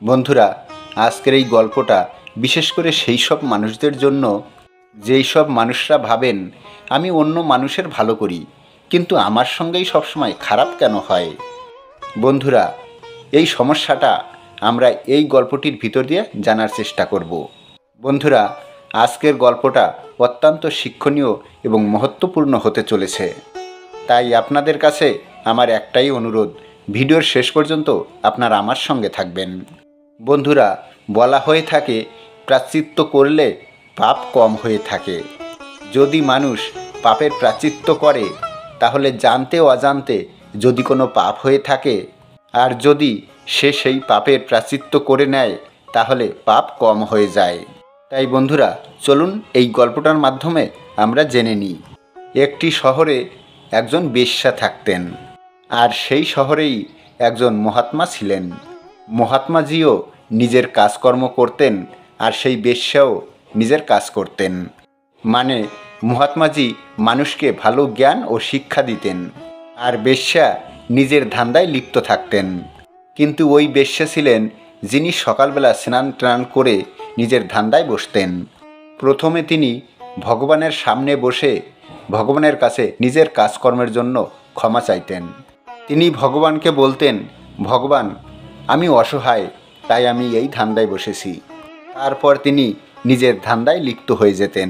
বন্ধুরা, আজকের এই গল্পটা বিশেষ করে সেই সব মানুষদের জন্য যেই সব মানুষরা ভাবেন আমি অন্য মানুষের ভালো করি, কিন্তু আমার সঙ্গেই সবসময় খারাপ কেন হয়। বন্ধুরা, এই সমস্যাটা আমরা এই গল্পটির ভিতর দিয়ে জানার চেষ্টা করব। বন্ধুরা, আজকের গল্পটা অত্যন্ত শিক্ষণীয় এবং মহত্বপূর্ণ হতে চলেছে। তাই আপনাদের কাছে আমার একটাই অনুরোধ, ভিডিওর শেষ পর্যন্ত আপনারা আমার সঙ্গে থাকবেন। বন্ধুরা, বলা হয়ে থাকে প্রায়শ্চিত্ত করলে পাপ কম হয়ে থাকে। যদি মানুষ পাপের প্রায়শ্চিত্ত করে, তাহলে জানতে অজান্তে যদি কোনো পাপ হয়ে থাকে, আর যদি সে সেই পাপের প্রায়শ্চিত্ত করে নেয়, তাহলে পাপ কম হয়ে যায়। তাই বন্ধুরা, চলুন এই গল্পটার মাধ্যমে আমরা জেনে নিই। একটি শহরে একজন বেশ্যা থাকতেন, আর সেই শহরেই একজন মহাত্মা ছিলেন। মহাত্মাজিও নিজের কাজকর্ম করতেন, আর সেই বেশ্যাও নিজের কাজ করতেন। মানে মহাত্মাজি মানুষকে ভালো জ্ঞান ও শিক্ষা দিতেন, আর বেশ্যা নিজের ধান্দায় লিপ্ত থাকতেন। কিন্তু ওই বেশ্যা ছিলেন যিনি সকালবেলা স্নান টান করে নিজের ধান্দায় বসতেন। প্রথমে তিনি ভগবানের সামনে বসে ভগবানের কাছে নিজের কাজকর্মের জন্য ক্ষমা চাইতেন। তিনি ভগবানকে বলতেন, ভগবান, আমি অসহায়, তাই আমি এই ধান্দায় বসেছি। তারপর তিনি নিজের ধান্দায় লিপ্ত হয়ে যেতেন।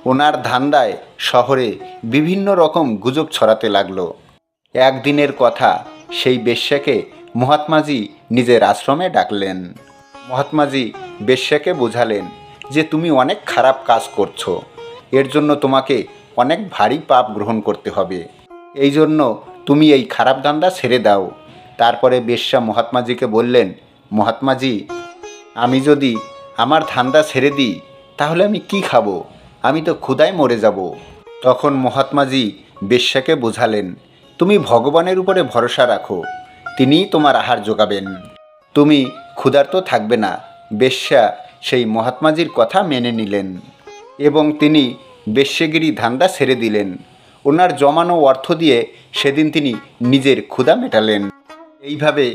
ওনার ধান্দায় শহরে বিভিন্ন রকম গুজব ছড়াতে লাগলো। একদিনের কথা, সেই বেশ্যাকে মহাত্মাজি নিজের আশ্রমে ডাকলেন। মহাত্মাজি বেশ্যাকে বোঝালেন যে তুমি অনেক খারাপ কাজ করছো, এর জন্য তোমাকে অনেক ভারী পাপ গ্রহণ করতে হবে। এই জন্য তুমি এই খারাপ ধান্দা ছেড়ে দাও। তারপরে বেশ্যা মহাত্মাজিকে বললেন, মহাত্মাজি, আমি যদি আমার ধান্দা ছেড়ে দিই, তাহলে আমি কি খাবো? আমি তো ক্ষুধায় মরে যাব। তখন মহাত্মাজি বেশ্যাকে বোঝালেন, তুমি ভগবানের উপরে ভরসা রাখো, তিনিই তোমার আহার যোগাবেন, তুমি ক্ষুধার্ত থাকবে না। বেশ্যা সেই মহাত্মাজির কথা মেনে নিলেন এবং তিনি বেশ্যগিরি ধান্দা ছেড়ে দিলেন। ওনার জমানো অর্থ দিয়ে সেদিন তিনি নিজের ক্ষুধা মেটালেন। এইভাবে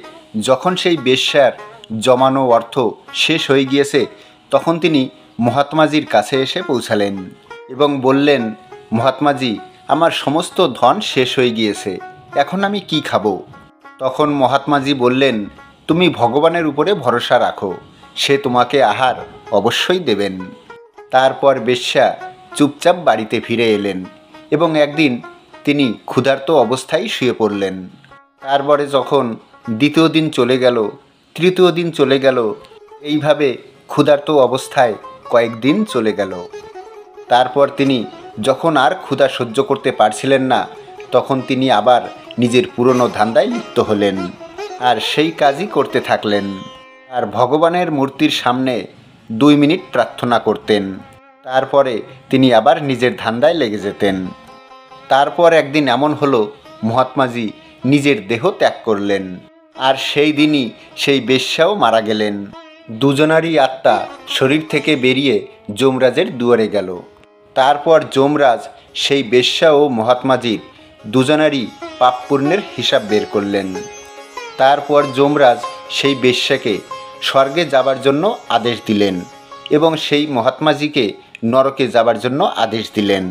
যখন সেই বেশ্যার জমানো অর্থ শেষ হয়ে গিয়েছে, তখন তিনি মহাত্মাজির কাছে এসে পৌঁছালেন এবং বললেন, মহাত্মাজি, আমার সমস্ত ধন শেষ হয়ে গিয়েছে, এখন আমি কি খাবো? তখন মহাত্মাজি বললেন, তুমি ভগবানের উপরে ভরসা রাখো, সে তোমাকে আহার অবশ্যই দেবেন। তারপর বেশ্যা চুপচাপ বাড়িতে ফিরে এলেন এবং একদিন তিনি ক্ষুধার্ত অবস্থায় শুয়ে পড়লেন। তারপরে যখন দ্বিতীয় দিন চলে গেল, তৃতীয় দিন চলে গেল, এইভাবে ক্ষুধার্ত অবস্থায় কয়েকদিন চলে গেল। তারপর তিনি যখন আর ক্ষুধা সহ্য করতে পারছিলেন না, তখন তিনি আবার নিজের পুরনো ধান্দায় লিপ্ত হলেন, আর সেই কাজই করতে থাকলেন। আর ভগবানের মূর্তির সামনে 2 মিনিট প্রার্থনা করতেন। তারপরে তিনি আবার নিজের ধান্দায় লেগে যেতেন। তারপর একদিন এমন হলো, মহাত্মাজি নিজের দেহ ত্যাগ করলেন, আর সেই দিনই সেই বেশ্যাও মারা গেলেন। দুজনারই আত্মা শরীর থেকে বেরিয়ে যমরাজের দুয়ারে গেল। তারপর যমরাজ সেই বেশ্যা ও মহাত্মাজির দুজনারই পাপ পুণ্যের হিসাব বের করলেন। তারপর যমরাজ সেই বেশ্যাকে স্বর্গে যাবার জন্য আদেশ দিলেন এবং সেই মহাত্মাজিকে নরকে যাবার জন্য আদেশ দিলেন।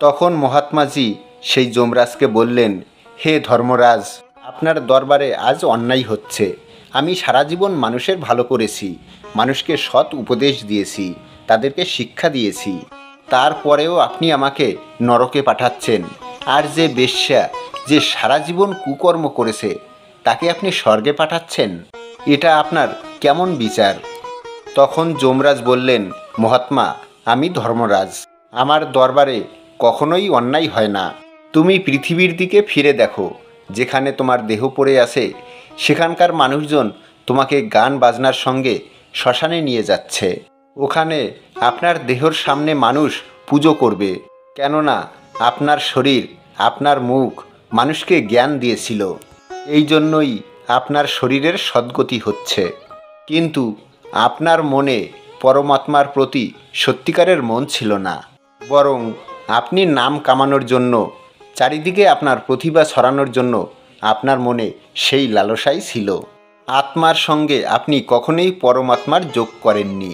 তখন মহাত্মাজি সেই যমরাজকে বললেন, হে ধর্মরাজ, আপনার দরবারে আজ অন্যায় হচ্ছে। আমি সারা জীবন মানুষের ভালো করেছি, মানুষকে সৎ উপদেশ দিয়েছি, তাদেরকে শিক্ষা দিয়েছি, তারপরেও আপনি আমাকে নরকে পাঠাচ্ছেন। আর যে বেশ্যা, যে সারা জীবন কুকর্ম করেছে, তাকে আপনি স্বর্গে পাঠাচ্ছেন। এটা আপনার কেমন বিচার? তখন যমরাজ বললেন, মহাত্মা, আমি ধর্মরাজ, আমার দরবারে কখনোই অন্যায় হয় না। তুমি পৃথিবীর দিকে ফিরে দেখো, যেখানে তোমার দেহ পড়ে আছে, সেখানকার মানুষজন তোমাকে গান বাজনার সঙ্গে শ্মশানে নিয়ে যাচ্ছে। ওখানে আপনার দেহর সামনে মানুষ পুজো করবে, কেননা আপনার শরীর, আপনার মুখ মানুষকে জ্ঞান দিয়েছিল। এই জন্যই আপনার শরীরের সদ্গতি হচ্ছে। কিন্তু আপনার মনে পরমাত্মার প্রতি সত্যিকারের মন ছিল না, বরং আপনি নাম কামানোর জন্য, চারিদিকে আপনার প্রতিভা ছড়ানোর জন্য আপনার মনে সেই লালসাই ছিল। আত্মার সঙ্গে আপনি কখনোই পরমাত্মার যোগ করেননি।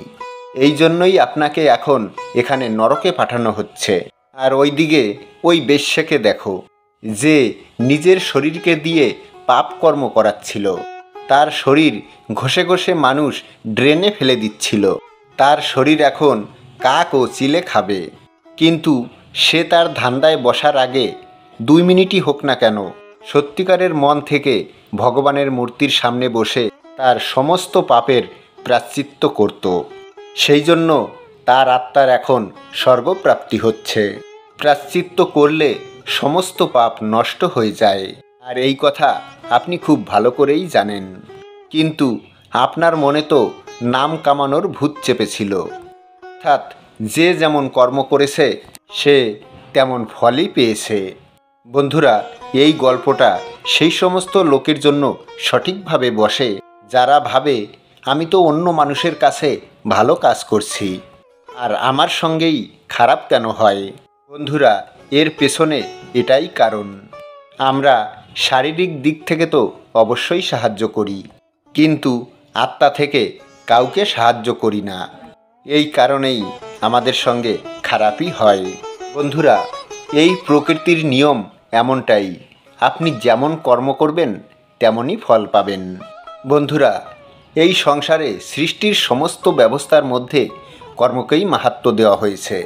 এই জন্যই আপনাকে এখন এখানে নরকে পাঠানো হচ্ছে। আর ওইদিকে ওই বেশ্যাকে দেখো, যে নিজের শরীরকে দিয়ে পাপ কর্ম করাচ্ছিল। তার শরীর ঘষে ঘষে মানুষ ড্রেনে ফেলে দিচ্ছিল। তার শরীর এখন কাক ও চিলে খাবে। কিন্তু সে তার ধান্দায় বসার আগে 2 মিনিটই হোক না কেন সত্যিকারের মন থেকে ভগবানের মূর্তির সামনে বসে তার সমস্ত পাপের প্রায়শ্চিত্ত করত। সেই জন্য তার আত্মার এখন স্বর্গপ্রাপ্তি হচ্ছে। প্রায়শ্চিত্ত করলে সমস্ত পাপ নষ্ট হয়ে যায়। আর এই কথা আপনি খুব ভালো করেই জানেন। কিন্তু আপনার মনে তো নাম কামানোর ভূত চেপেছিল। অর্থাৎ যে যেমন কর্ম করেছে সে তেমন ফলই পেয়েছে। বন্ধুরা, এই গল্পটা সেই সমস্ত লোকের জন্য সঠিকভাবে বসে যারা ভাবে আমি তো অন্য মানুষের কাছে ভালো কাজ করছি, আর আমার সঙ্গেই খারাপ কেন হয়। বন্ধুরা, এর পেছনে এটাই কারণ। আমরা শারীরিক দিক থেকে তো অবশ্যই সাহায্য করি, কিন্তু আত্মা থেকে কাউকে সাহায্য করি না। এই কারণেই আমাদের সঙ্গে খারাপই হয়। বন্ধুরা, এই প্রকৃতির নিয়ম এমনটাই, আপনি যেমন কর্ম করবেন তেমনই ফল পাবেন। বন্ধুরা, এই সংসারে সৃষ্টির সমস্ত ব্যবস্থার মধ্যে কর্মকেই মাহাত্ম্য দেওয়া হয়েছে।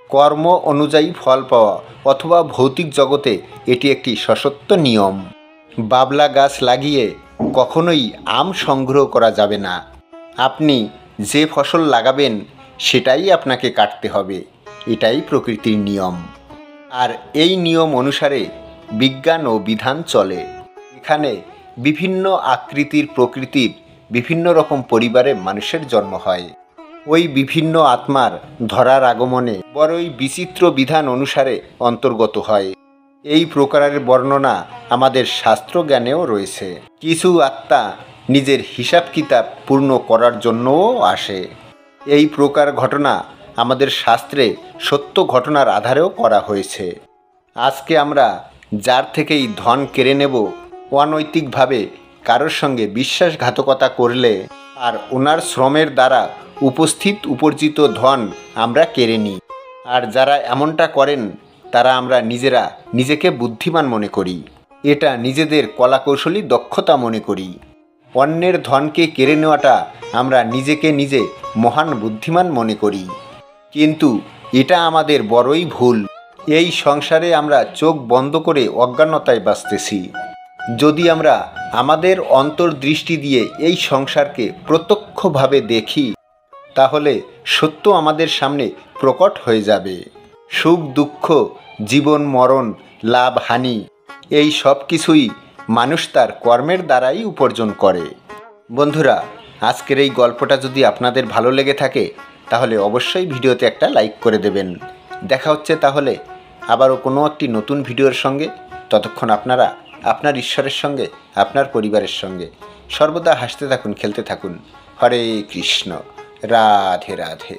কর্ম অনুযায়ী ফল পাওয়া অথবা ভৌতিক জগতে এটি একটি সশর্ত নিয়ম। বাবলা গাছ লাগিয়ে কখনোই আম সংগ্রহ করা যাবে না। আপনি যে ফসল লাগাবেন সেটাই আপনাকে কাটতে হবে, এটাই প্রকৃতির নিয়ম। আর এই নিয়ম অনুসারে বিজ্ঞান ও বিধান চলে। এখানে বিভিন্ন আকৃতির প্রকৃতির বিভিন্ন রকম পরিবারে মানুষের জন্ম হয়। ওই বিভিন্ন আত্মার ধরার আগমনে বড়ই বিচিত্র বিধান অনুসারে অন্তর্গত হয়। এই প্রকারের বর্ণনা আমাদের শাস্ত্র জ্ঞানেও রয়েছে। কিছু আত্মা নিজের হিসাব কিতাব পূর্ণ করার জন্যও আসে। এই প্রকার ঘটনা আমাদের শাস্ত্রে সত্য ঘটনার আধারেও করা হয়েছে। আজকে আমরা যার থেকেই ধন কেড়ে নেব, অনৈতিকভাবে কারোর সঙ্গে বিশ্বাসঘাতকতা করলে আর ওনার শ্রমের দ্বারা উপস্থিত উপার্জিত ধন আমরা কেড়ে নিই। আর যারা এমনটা করেন তারা আমরা নিজেরা নিজেকে বুদ্ধিমান মনে করি। এটা নিজেদের কলাকৌশলী দক্ষতা মনে করি। অন্যের ধনকে কেড়ে নেওয়াটা আমরা নিজেকে নিজে মহান বুদ্ধিমান মনে করি। কিন্তু এটা আমাদের বড়ই ভুল। এই সংসারে আমরা চোখ বন্ধ করে অজ্ঞানতায় বাঁচতেছি। যদি আমরা আমাদের অন্তর্দৃষ্টি দিয়ে এই সংসারকে প্রত্যক্ষভাবে দেখি, তাহলে সত্য আমাদের সামনে প্রকট হয়ে যাবে। সুখ দুঃখ, জীবন মরণ, লাভ হানি, এই সব কিছুই মানুষ তার কর্মের দ্বারাই উপার্জন করে। বন্ধুরা, আজকের এই গল্পটা যদি আপনাদের ভালো লেগে থাকে তাহলে অবশ্যই ভিডিওতে একটা লাইক করে দেবেন। দেখা হচ্ছে তাহলে আবারও কোনো একটি নতুন ভিডিওর সঙ্গে। ততক্ষণ আপনারা আপনার ঈশ্বরের সঙ্গে, আপনার পরিবারের সঙ্গে সর্বদা হাসতে থাকুন, খেলতে থাকুন। হরে কৃষ্ণ, রাধে রাধে।